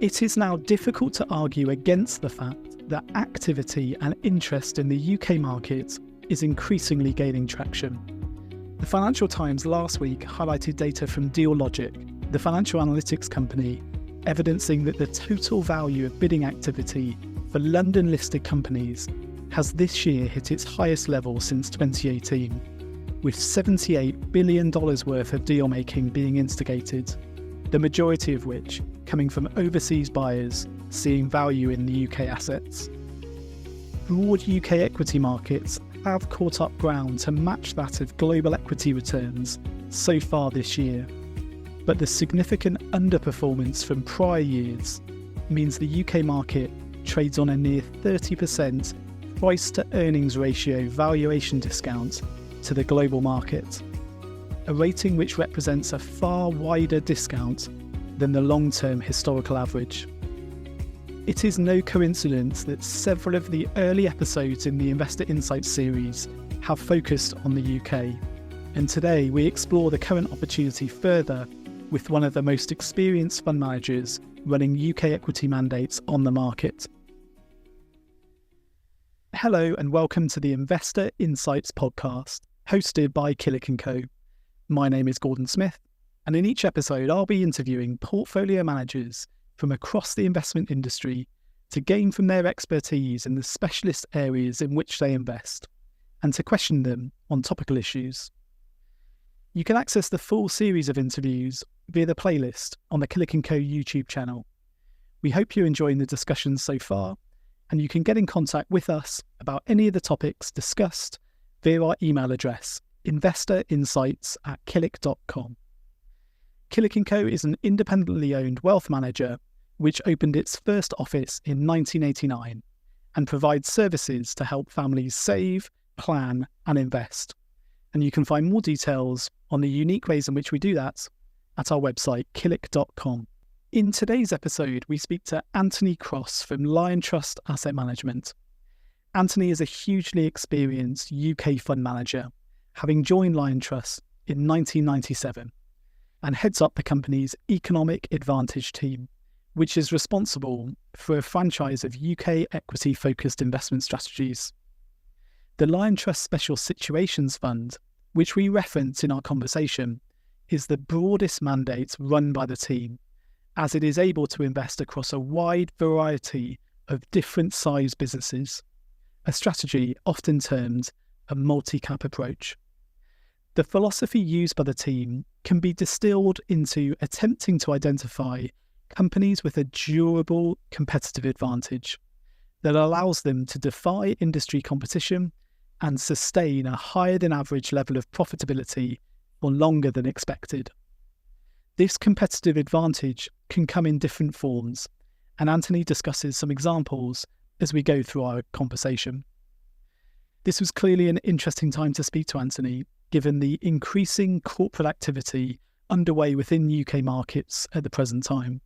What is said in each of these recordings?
It is now difficult to argue against the fact that activity and interest in the UK market is increasingly gaining traction. The Financial Times last week highlighted data from DealLogic, the financial analytics company, evidencing that the total value of bidding activity for London-listed companies has this year hit its highest level since 2018, with $78 billion worth of deal-making being instigated, the majority of which coming from overseas buyers seeing value in the UK assets. Broad UK equity markets have caught up ground to match that of global equity returns so far this year, but the significant underperformance from prior years means the UK market trades on a near 30% price-to-earnings ratio valuation discount to the global market, a rating which represents a far wider discount than the long-term historical average. It is no coincidence that several of the early episodes in the Investor Insights series have focused on the UK, and today we explore the current opportunity further with one of the most experienced fund managers running UK equity mandates on the market. Hello and welcome to the Investor Insights podcast, hosted by Killik Co. My name is Gordon Smith, and in each episode I'll be interviewing portfolio managers from across the investment industry to gain from their expertise in the specialist areas in which they invest, and to question them on topical issues. You can access the full series of interviews via the playlist on the Killik Co YouTube channel. We hope you're enjoying the discussions so far, and you can get in contact with us about any of the topics discussed via our email address, investorinsights@killik.com. Killik Co is an independently owned wealth manager which opened its first office in 1989 and provides services to help families save, plan and invest. And you can find more details on the unique ways in which we do that at our website, killik.com. In today's episode, we speak to Anthony Cross from Liontrust Asset Management. Anthony is a hugely experienced UK fund manager, having joined Liontrust in 1997, and heads up the company's Economic Advantage team, which is responsible for a franchise of UK equity-focused investment strategies. The Liontrust Special Situations Fund, which we reference in our conversation, is the broadest mandate run by the team, as it is able to invest across a wide variety of different size businesses, a strategy often termed a multi-cap approach. The philosophy used by the team can be distilled into attempting to identify companies with a durable competitive advantage that allows them to defy industry competition and sustain a higher than average level of profitability for longer than expected. This competitive advantage can come in different forms, and Anthony discusses some examples as we go through our conversation. This was clearly an interesting time to speak to Anthony, given the increasing corporate activity underway within UK markets at the present time.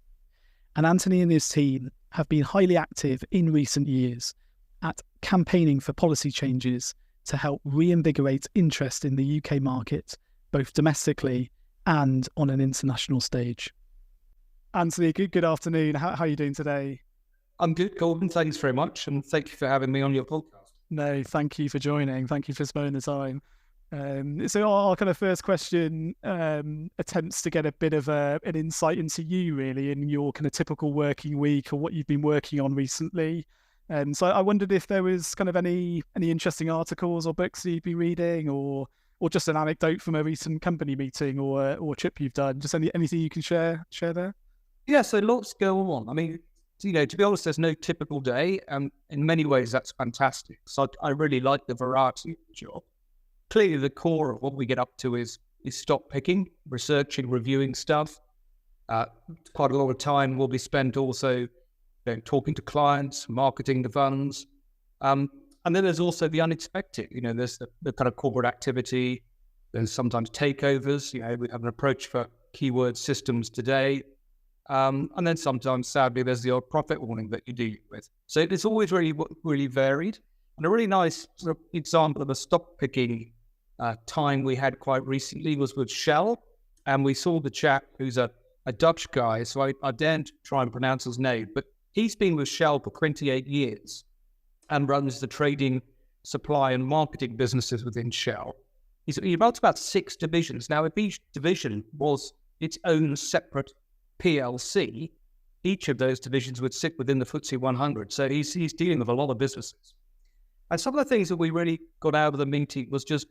And Anthony and his team have been highly active in recent years at campaigning for policy changes to help reinvigorate interest in the UK market, both domestically and on an international stage. Anthony, good afternoon. How are you doing today? I'm good, Gordon. Thanks very much. And thank you for having me on your podcast. No, thank you for joining. Thank you for sparing the time. So our kind of first question attempts to get a bit of an insight into you, really, in your kind of typical working week or what you've been working on recently. So I wondered if there was kind of any interesting articles or books that you've been reading, or just an anecdote from a recent company meeting or trip you've done. Just anything you can share there. Yeah, so lots go on. I mean, to be honest, there's no typical day, and in many ways that's fantastic. So I really like the variety of the job. Clearly, the core of what we get up to is stock picking, researching, reviewing stuff. Quite a lot of time will be spent also talking to clients, marketing the funds. And then there's also the unexpected. There's the kind of corporate activity. There's sometimes takeovers. We have an approach for keyword systems today. And then sometimes, sadly, there's the odd profit warning that you deal with. So it's always really varied. And a really nice sort of example of a stock picking time we had quite recently was with Shell. And we saw the chap who's a a Dutch guy, so I daren't try and pronounce his name, but he's been with Shell for 28 years and runs the trading, supply and marketing businesses within Shell. He runs about 6 divisions. Now, if each division was its own separate PLC, each of those divisions would sit within the FTSE 100. So he's dealing with a lot of businesses. And some of the things that we really got out of the meeting was just,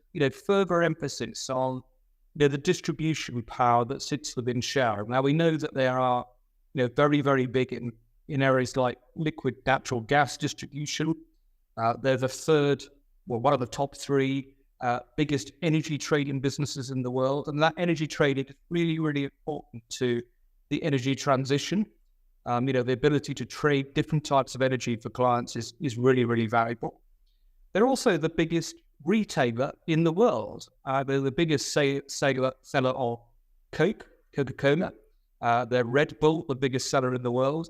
further emphasis on the distribution power that sits within Shell. Now, we know that they are, very, very big in areas like liquid natural gas distribution. They're the third, one of the top 3 biggest energy trading businesses in the world. And that energy trading is really, really important to the energy transition. The ability to trade different types of energy for clients is really, really valuable. They're also the biggest retailer in the world. They're the biggest seller of Coca-Cola. They're Red Bull, the biggest seller in the world.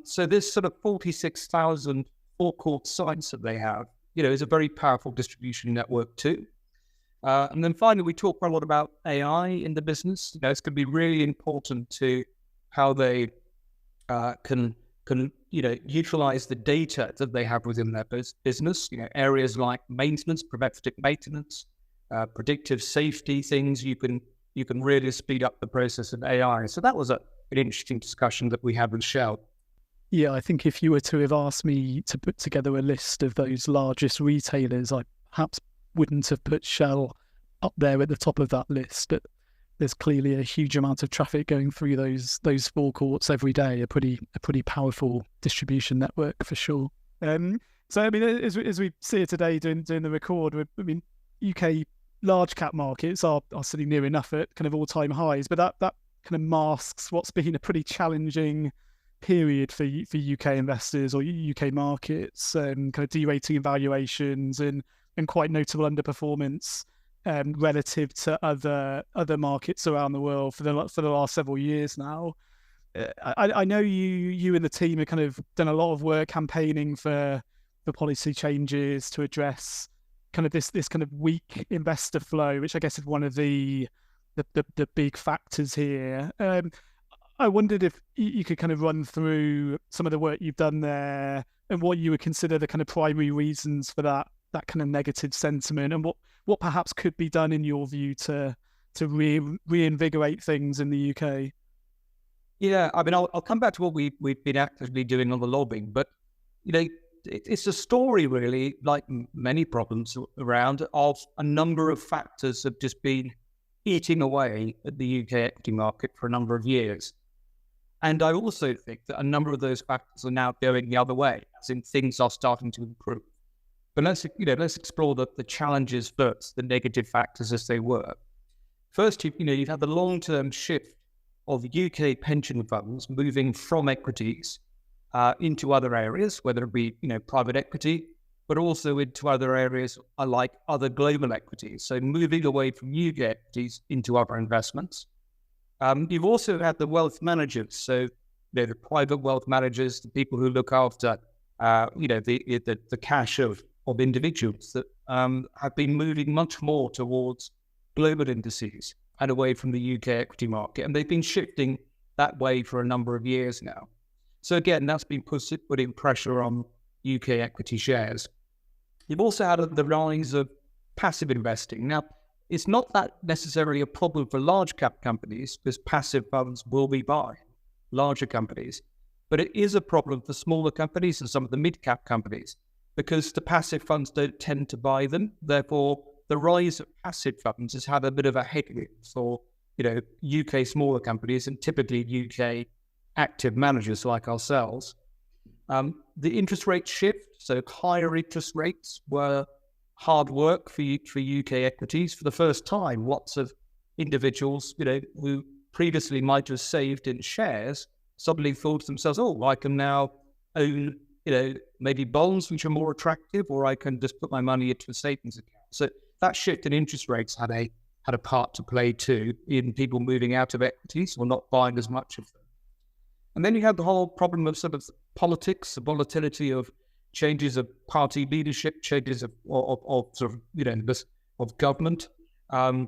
So this sort of 46,000 forecourt sites that they have, is a very powerful distribution network too. And then finally, we talk quite a lot about AI in the business. It's going to be really important to how they can utilize the data that they have within their business. Areas like maintenance, preventative maintenance, predictive safety things. You can really speed up the process of AI. So that was an interesting discussion that we had with Shell. Yeah, I think if you were to have asked me to put together a list of those largest retailers, I perhaps wouldn't have put Shell up there at the top of that list. But there's clearly a huge amount of traffic going through those forecourts every day. A pretty powerful distribution network for sure. So I mean, as we see it today doing the record, UK large cap markets are sitting near enough at kind of all time highs, but that kind of masks what's been a pretty challenging period for UK investors or UK markets, kind of derating in valuations and quite notable underperformance relative to other markets around the world for the last several years now. I know you and the team have kind of done a lot of work campaigning for policy changes to address kind of this kind of weak investor flow, which I guess is one of the big factors here. I wondered if you could kind of run through some of the work you've done there and what you would consider the kind of primary reasons for that kind of negative sentiment, and what perhaps could be done in your view to reinvigorate things in the UK. Yeah, I mean, I'll come back to what we've been actively doing on the lobbying, but it's a story really, like many problems around, of a number of factors have just been eating away at the UK equity market for a number of years. And I also think that a number of those factors are now going the other way, as in things are starting to improve. But let's explore the challenges first, the negative factors as they were. First, you've had the long-term shift of UK pension funds moving from equities into other areas, whether it be private equity, but also into other areas like other global equities. So moving away from UK equities into other investments. You've also had the wealth managers, so the private wealth managers, the people who look after the cash of individuals that have been moving much more towards global indices and away from the UK equity market, and they've been shifting that way for a number of years now. So again, that's been putting pressure on UK equity shares. You've also had the rise of passive investing. Now, it's not that necessarily a problem for large cap companies, because passive funds will be buying larger companies, but it is a problem for smaller companies and some of the mid cap companies, because the passive funds don't tend to buy them. Therefore, the rise of passive funds has had a bit of a headwind for UK smaller companies and typically UK active managers like ourselves. The interest rate shift, so higher interest rates were hard work for UK equities. For the first time, lots of individuals, who previously might have saved in shares, suddenly thought to themselves, "Oh, I can now own, maybe bonds which are more attractive, or I can just put my money into a savings account." So that shift in interest rates had a part to play too in people moving out of equities or not buying as much of them. And then you have the whole problem of sort of politics, the volatility of changes of party leadership, changes of government, and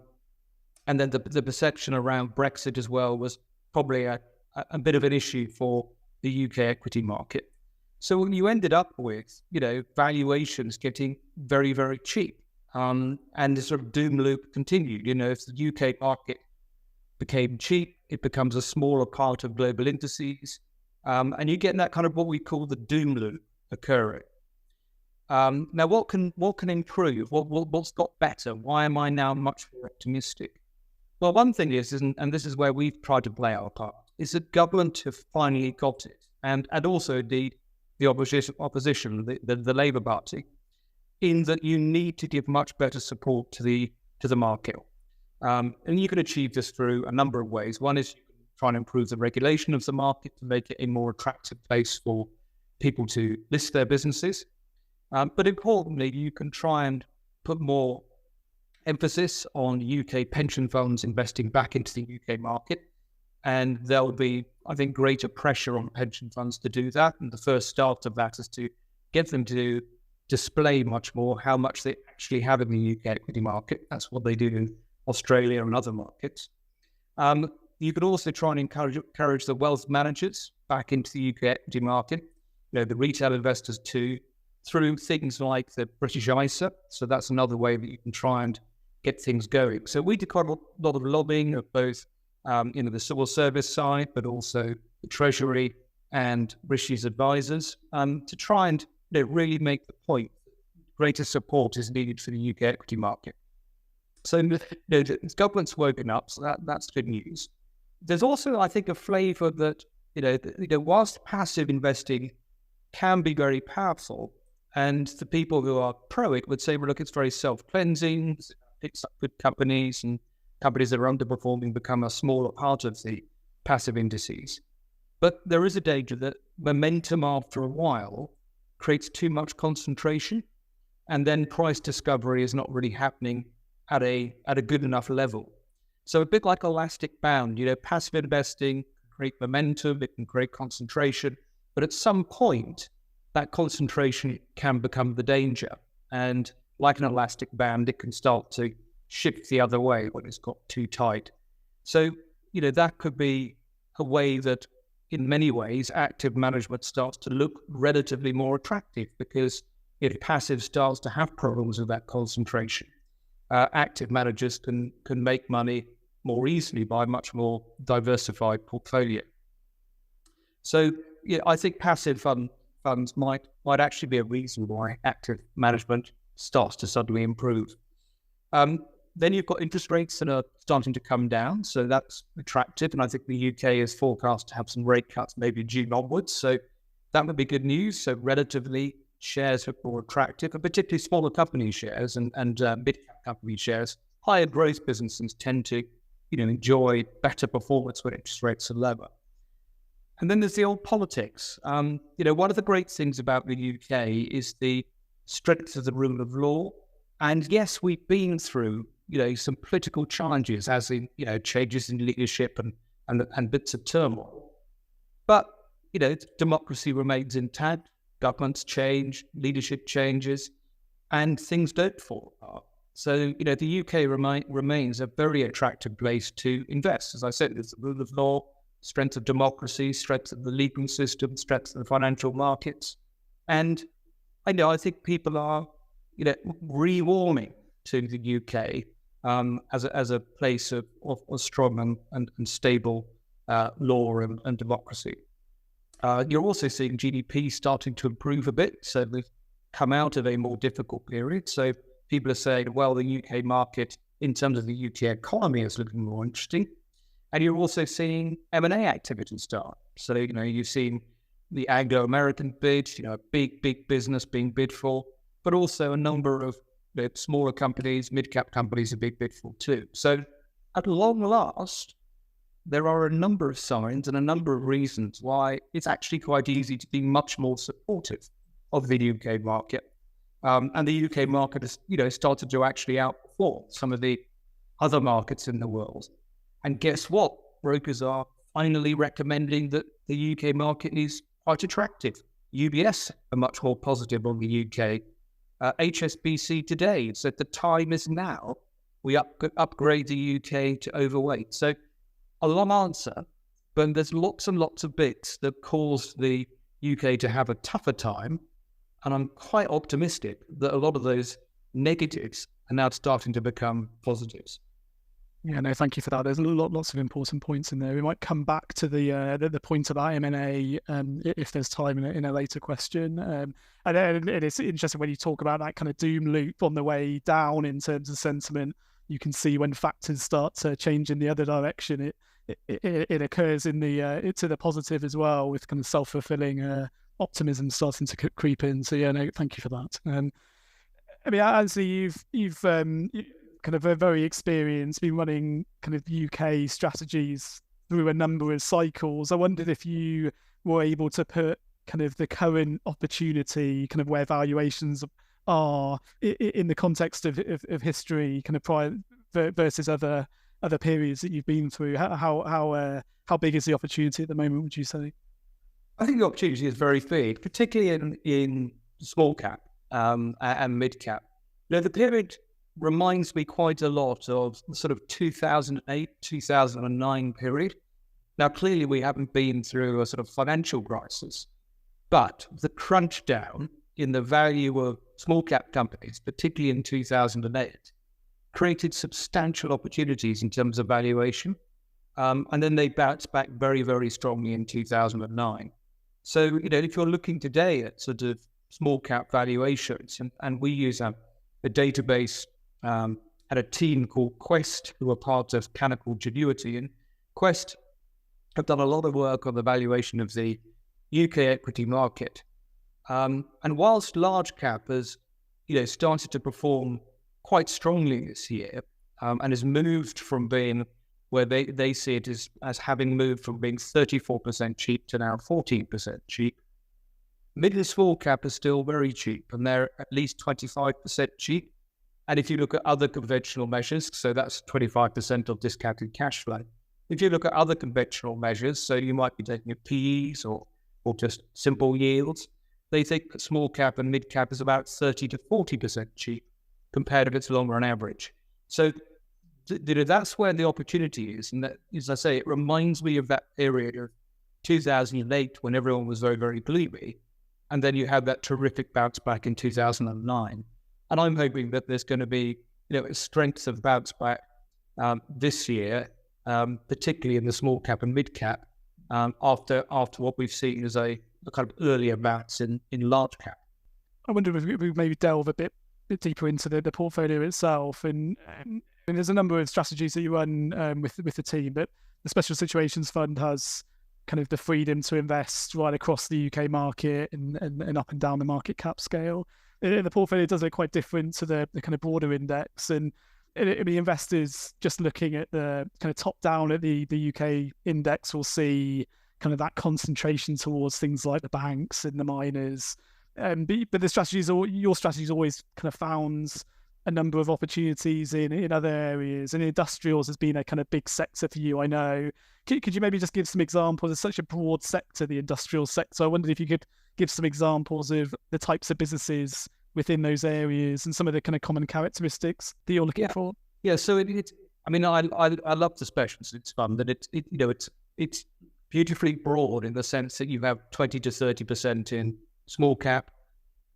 then the perception around Brexit as well was probably a bit of an issue for the UK equity market. So you ended up with, valuations getting very, very cheap. And the sort of doom loop continued. If the UK market became cheap, it becomes a smaller part of global indices. And you get that kind of what we call the doom loop occurring. Now, what can improve? What's got better? Why am I now much more optimistic? Well, one thing is, and this is where we've tried to play our part, is that government have finally got it, and also indeed the opposition, the Labour Party, in that you need to give much better support to the market, and you can achieve this through a number of ways. One is you can try and improve the regulation of the market to make it a more attractive place for people to list their businesses. But importantly, you can try and put more emphasis on UK pension funds investing back into the UK market. And there'll be, I think, greater pressure on pension funds to do that. And the first start of that is to get them to display much more how much they actually have in the UK equity market. That's what they do in Australia and other markets. You could also try and encourage the wealth managers back into the UK equity market, the retail investors too, through things like the British ISA. So that's another way that you can try and get things going. So we did quite a lot of lobbying of both, the civil service side, but also the Treasury and Rishi's advisors, to try and really make the point that greater support is needed for the UK equity market. So the government's woken up, so that's good news. There's also, I think, a flavour that, whilst passive investing can be very powerful, and the people who are pro it would say, well, look, it's very self-cleansing, it picks up good companies, and companies that are underperforming become a smaller part of the passive indices. But there is a danger that momentum after a while creates too much concentration, and then price discovery is not really happening at a good enough level. So a bit like elastic band, passive investing can create momentum, it can create concentration, but at some point, that concentration can become the danger. And like an elastic band, it can start to shift the other way when it's got too tight. So, that could be a way that, in many ways, active management starts to look relatively more attractive, because if passive starts to have problems with that concentration, active managers can make money more easily by a much more diversified portfolio. So, I think passive funds might actually be a reason why active management starts to suddenly improve. Then you've got interest rates that are starting to come down, so that's attractive. And I think the UK is forecast to have some rate cuts maybe June onwards, so that would be good news. So relatively, shares are more attractive, and particularly smaller company shares and mid-cap company shares. Higher growth businesses tend to, enjoy better performance when interest rates are lower. And then there's the old politics. One of the great things about the UK is the strength of the rule of law. And yes, we've been through, some political challenges, as in, changes in leadership and bits of turmoil. But, democracy remains intact, governments change, leadership changes, and things don't fall apart. So, the UK remains a very attractive place to invest. As I said, there's the rule of law, strength of democracy, strength of the legal system, strength of the financial markets. And I think people are, rewarming to the UK as a place of strong and stable law and democracy. You're also seeing GDP starting to improve a bit. So we've come out of a more difficult period. So people are saying, well, the UK market in terms of the UK economy is looking more interesting. And you're also seeing M&A activity start. So, you've seen the Anglo-American bid, a big business being bid for, but also a number of smaller companies, mid-cap companies are being bid for too. So at long last, there are a number of signs and a number of reasons why it's actually quite easy to be much more supportive of the UK market. And the UK market has, started to actually outperform some of the other markets in the world. And guess what? Brokers are finally recommending that the UK market is quite attractive. UBS are much more positive on the UK. HSBC today said the time is now. We upgrade the UK to overweight. So a long answer, but there's lots and lots of bits that cause the UK to have a tougher time. And I'm quite optimistic that a lot of those negatives are now starting to become positives. Yeah, no, thank you for that. There's lots of important points in there. We might come back to the point about M&A if there's time in a later question. And it's interesting when you talk about that kind of doom loop on the way down in terms of sentiment. You can see when factors start to change in the other direction, it occurs in the to the positive as well, with kind of self-fulfilling optimism starting to creep in. So yeah, no, thank you for that. I mean, Ansley, you've kind of a very experienced, been running kind of UK strategies through a number of cycles. I wondered if you were able to put kind of the current opportunity, kind of where valuations are in the context of history, kind of prior versus other periods that you've been through. How big is the opportunity at the moment, would you say? I think the opportunity is very big, particularly in small cap and mid cap. The period reminds me quite a lot of the sort of 2008, 2009 period. Now, clearly we haven't been through a sort of financial crisis, but the crunch down in the value of small cap companies, particularly in 2008, created substantial opportunities in terms of valuation. And then they bounced back very, very strongly in 2009. So, if you're looking today at sort of small cap valuations, and we use a database and a team called Quest, who are part of Canaccord Genuity, and Quest have done a lot of work on the valuation of the UK equity market. And whilst large cap has, started to perform quite strongly this year, and has moved from being where they see it as having moved from being 34% cheap to now 14% cheap, mid and small cap is still very cheap, and they're at least 25% cheap. And if you look at other conventional measures, so that's 25% of discounted cash flow. If you look at other conventional measures, so you might be taking PEs or just simple yields, they think that small cap and mid cap is about 30 to 40% cheap compared to its long run average. So that's where the opportunity is. And that, as I say, it reminds me of that period of 2008 when everyone was very, very gloomy. And then you had that terrific bounce back in 2009. And I'm hoping that there's going to be, a strength of bounce back this year, particularly in the small cap and mid cap, after what we've seen as a kind of earlier bounce in large cap. I wonder if we maybe delve a bit deeper into the portfolio itself. And there's a number of strategies that you run with the team, but the Special Situations Fund has kind of the freedom to invest right across the UK market and up and down the market cap scale. And the portfolio does look quite different to the kind of broader index. And the investors just looking at the kind of top down at the UK index will see kind of that concentration towards things like the banks and the miners. But your strategy's always kind of found a number of opportunities in other areas, and industrials has been a kind of big sector for you, I know. Could you maybe just give some examples? It's such a broad sector, the industrial sector. I wondered if you could give some examples of the types of businesses within those areas and some of the kind of common characteristics that you're looking for. Yeah, so I love the Special Situations Fund, and it's beautifully broad in the sense that you have 20 to 30% in small cap,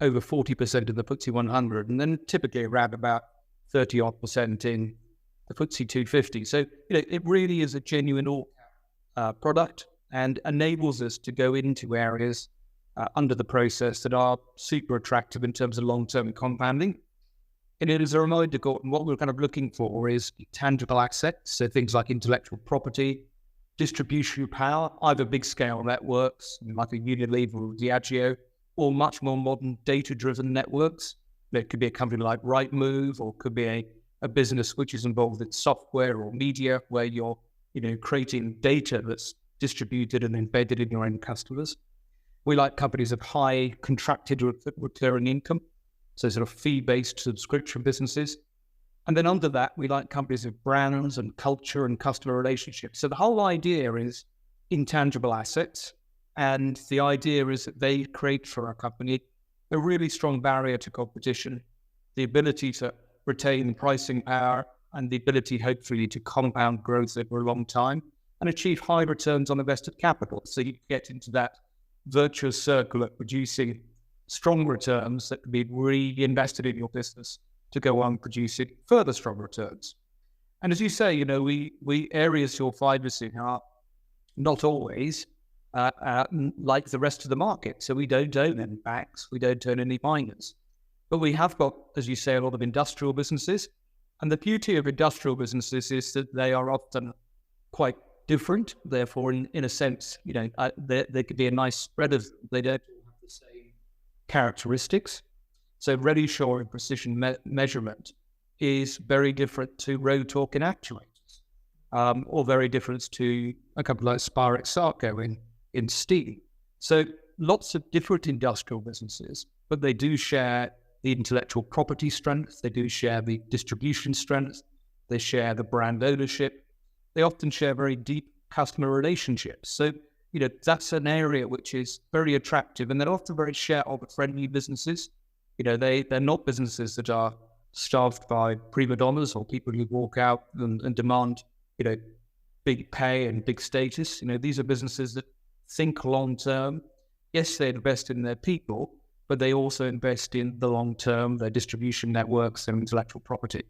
over 40% in the FTSE 100, and then typically around about 30% in the FTSE 250. So it really is a genuine all-cap product and enables us to go into areas under the process that are super attractive in terms of long-term compounding. And it is a reminder, Gordon, what we're kind of looking for is tangible assets, so things like intellectual property, distribution power, either big-scale networks like a Unilever or Diageo, or much more modern data-driven networks. It could be a company like Rightmove, or could be a business which is involved in software or media, where you're creating data that's distributed and embedded in your own customers. We like companies of high contracted recurring income, so sort of fee-based subscription businesses. And then under that, we like companies of brands and culture and customer relationships. So the whole idea is intangible assets. And the idea is that they create for our company a really strong barrier to competition, the ability to retain pricing power, and the ability, hopefully, to compound growth over a long time. and achieve high returns on invested capital. So you get into that virtuous circle of producing strong returns that can be reinvested in your business to go on producing further strong returns. And as you say, we areas you're focusing are not always like the rest of the market. So we don't own any banks, we don't own any miners. But we have got, as you say, a lot of industrial businesses. And the beauty of industrial businesses is that they are often quite different. Therefore, in a sense, there could be a nice spread of them. They don't all have the same characteristics. So ready, sure, and precision measurement is very different to road torque and actuators, or very different to a company like Spirax Sarco in steel. So lots of different industrial businesses, but they do share the intellectual property strength, they do share the distribution strength, they share the brand ownership, they often share very deep customer relationships. So, that's an area which is very attractive, and they're often very shareholder-friendly businesses. They're not businesses that are staffed by prima donnas or people who walk out and demand, big pay and big status. These are businesses that think long-term. Yes, they invest in their people, but they also invest in the long-term, their distribution networks and intellectual property.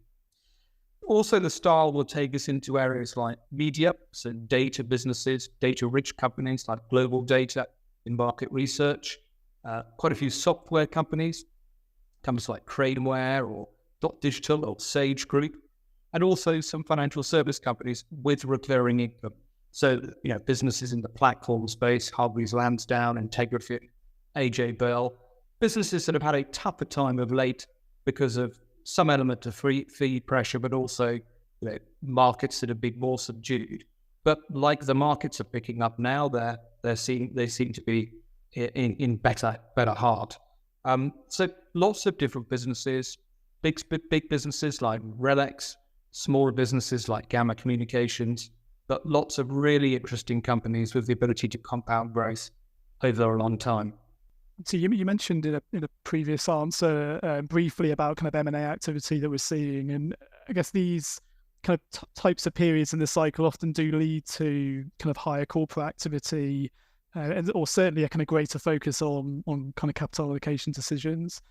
Also, the style will take us into areas like media, so data businesses, data-rich companies like Global Data in market research, quite a few software companies like Craneware or Dot Digital or Sage Group, and also some financial service companies with recurring income. So, businesses in the platform space, Hargreaves Lansdown, Integrity, AJ Bell, businesses that have had a tougher time of late because of some element of fee pressure, but also markets that have been more subdued. But like the markets are picking up now, they seem to be in better heart. So lots of different businesses, big businesses like Relex, smaller businesses like Gamma Communications, but lots of really interesting companies with the ability to compound growth over a long time. So you mentioned in a previous answer briefly about kind of M&A activity that we're seeing, and I guess these kind of types of periods in the cycle often do lead to kind of higher corporate activity, or certainly a kind of greater focus on kind of capital allocation decisions.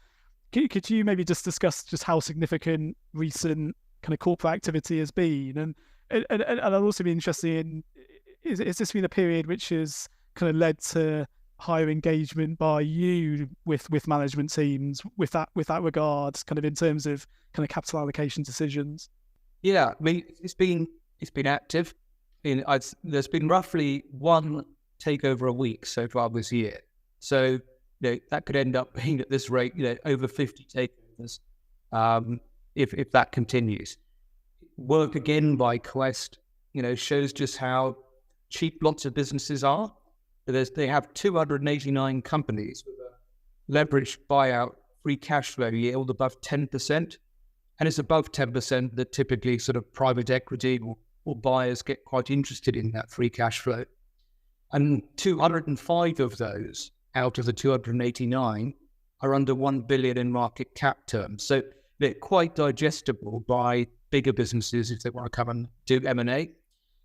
Could you maybe just discuss just how significant recent kind of corporate activity has been, and I'd also be interested in is this been a period which has kind of led to higher engagement by you with management teams with that regards, kind of in terms of kind of capital allocation decisions? Yeah, I mean, it's been active. There's been roughly one takeover a week so far this year. So that could end up being at this rate, over 50 takeovers if that continues. Work again by Quest, shows just how cheap lots of businesses are. They have 289 companies with a leveraged buyout free cash flow yield above 10%. And it's above 10% that typically sort of private equity or buyers get quite interested in that free cash flow. And 205 of those out of the 289 are under 1 billion in market cap terms. So they're quite digestible by bigger businesses if they want to come and do M&A.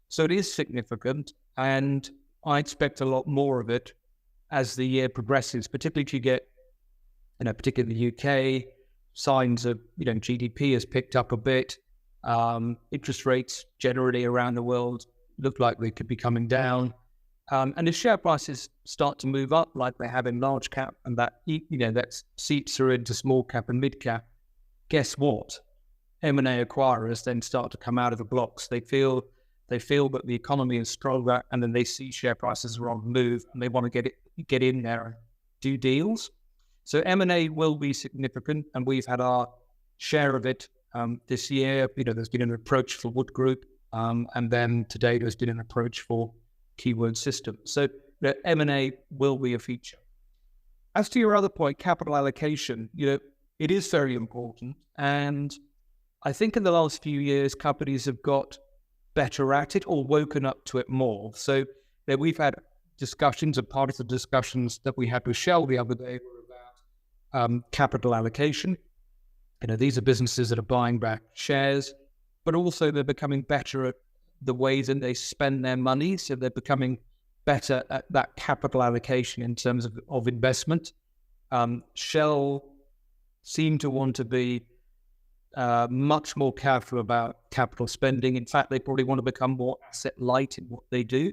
So it is significant, and I expect a lot more of it as the year progresses, particularly if you get, particularly in the UK, signs of, GDP has picked up a bit. Interest rates generally around the world look like they could be coming down. And if share prices start to move up like they have in large cap, and that seeps through into small cap and mid cap, guess what? M&A acquirers then start to come out of the blocks. They feel that the economy is stronger, and then they see share prices are on the move, and they want to get in there and do deals. So M&A will be significant, and we've had our share of it this year. There's been an approach for Wood Group, and then today there's been an approach for Keyword Systems. So M&A will be a feature. As to your other point, capital allocation, it is very important, and I think in the last few years, companies have got better at it or woken up to it more. So we've had discussions, and part of the discussions that we had with Shell the other day were about capital allocation. These are businesses that are buying back shares, but also they're becoming better at the way that they spend their money. So they're becoming better at that capital allocation in terms of investment. Shell seem to want to be much more careful about capital spending. In fact, they probably want to become more asset light in what they do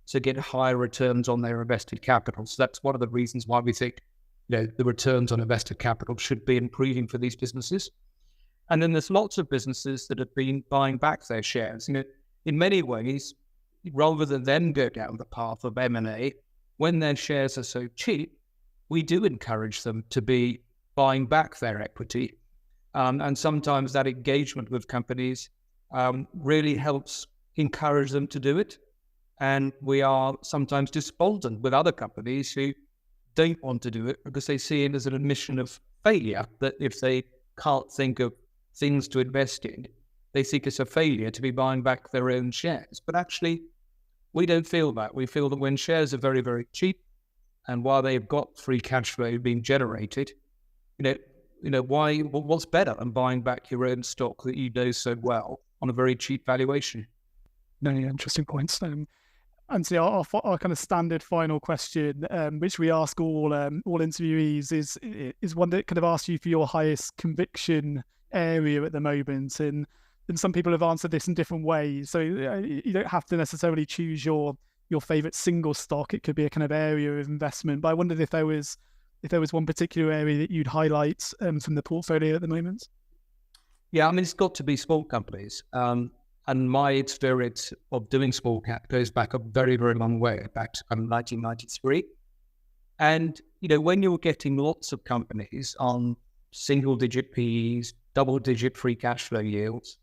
to get higher returns on their invested capital. So that's one of the reasons why we think the returns on invested capital should be improving for these businesses. And then there's lots of businesses that have been buying back their shares. In many ways, rather than them go down the path of M&A, when their shares are so cheap, we do encourage them to be buying back their equity. And sometimes that engagement with companies really helps encourage them to do it. And we are sometimes despondent with other companies who don't want to do it because they see it as an admission of failure, that if they can't think of things to invest in, they think it's a failure to be buying back their own shares. But actually, we don't feel that. We feel that when shares are very, very cheap, and while they've got free cash flow being generated, what's better than buying back your own stock that you know so well on a very cheap valuation? No, interesting points. Anthony, our kind of standard final question, which we ask all interviewees, is one that kind of asks you for your highest conviction area at the moment, and some people have answered this in different ways. So you don't have to necessarily choose your favorite single stock. It could be a kind of area of investment. But I wondered if there was one particular area that you'd highlight from the portfolio at the moment. Yeah, it's got to be small companies. And my experience of doing small cap goes back a very, very long way, back to 1993. And, when you're getting lots of companies on single-digit PEs, double-digit free cash flow yields,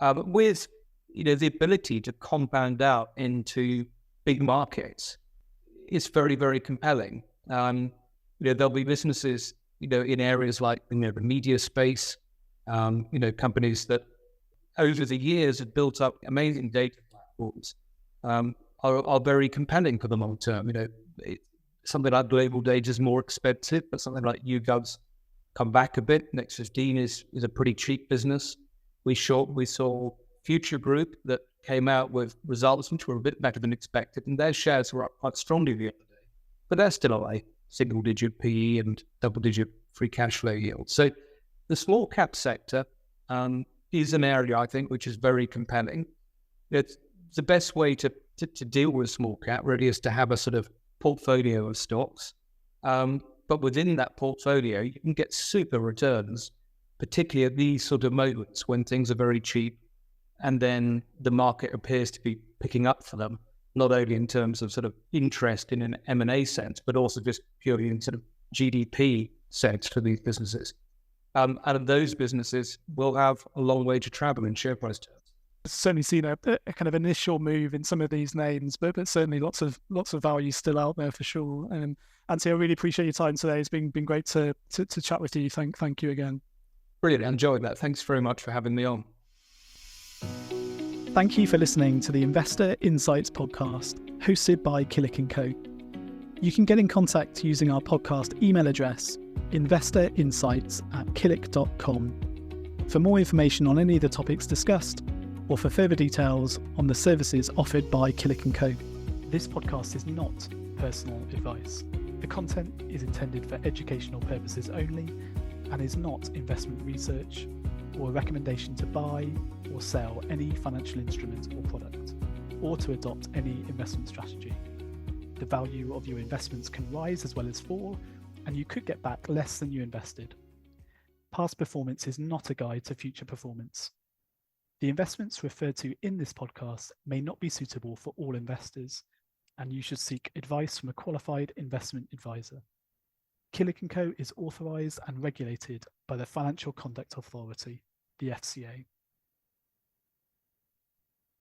with, the ability to compound out into big markets, it's very, very compelling. There'll be businesses, in areas like, the media space, companies that over the years have built up amazing data platforms, are very compelling for the long term. Something like global data is more expensive, but something like YouGov's come back a bit. Next 15 is a pretty cheap business. We saw Future Group that came out with results which were a bit better than expected, and their shares were up quite strongly the other day. But they're still a single-digit PE and double-digit free cash flow yield. So the small cap sector is an area, I think, which is very compelling. It's the best way to deal with small cap really is to have a sort of portfolio of stocks. But within that portfolio, you can get super returns, particularly at these sort of moments when things are very cheap and then the market appears to be picking up for them, not only in terms of sort of interest in an M&A sense, but also just purely in sort of GDP sense for these businesses. And those businesses will have a long way to travel in share price terms. Certainly seen a kind of initial move in some of these names, but certainly lots of value still out there for sure. Anthony, I really appreciate your time today. It's been great to chat with you. Thank you again. Brilliant, enjoyed that. Thanks very much for having me on. Thank you for listening to the Investor Insights podcast, hosted by Killik Co. You can get in contact using our podcast email address, investorinsights@killik.com, for more information on any of the topics discussed, or for further details on the services offered by Killik Co. This podcast is not personal advice. The content is intended for educational purposes only and is not investment research or a recommendation to buy or sell any financial instrument or product, or to adopt any investment strategy. The value of your investments can rise as well as fall, and you could get back less than you invested. Past performance is not a guide to future performance. The investments referred to in this podcast may not be suitable for all investors, and you should seek advice from a qualified investment advisor. Killik Co is authorised and regulated by the Financial Conduct Authority, the FCA.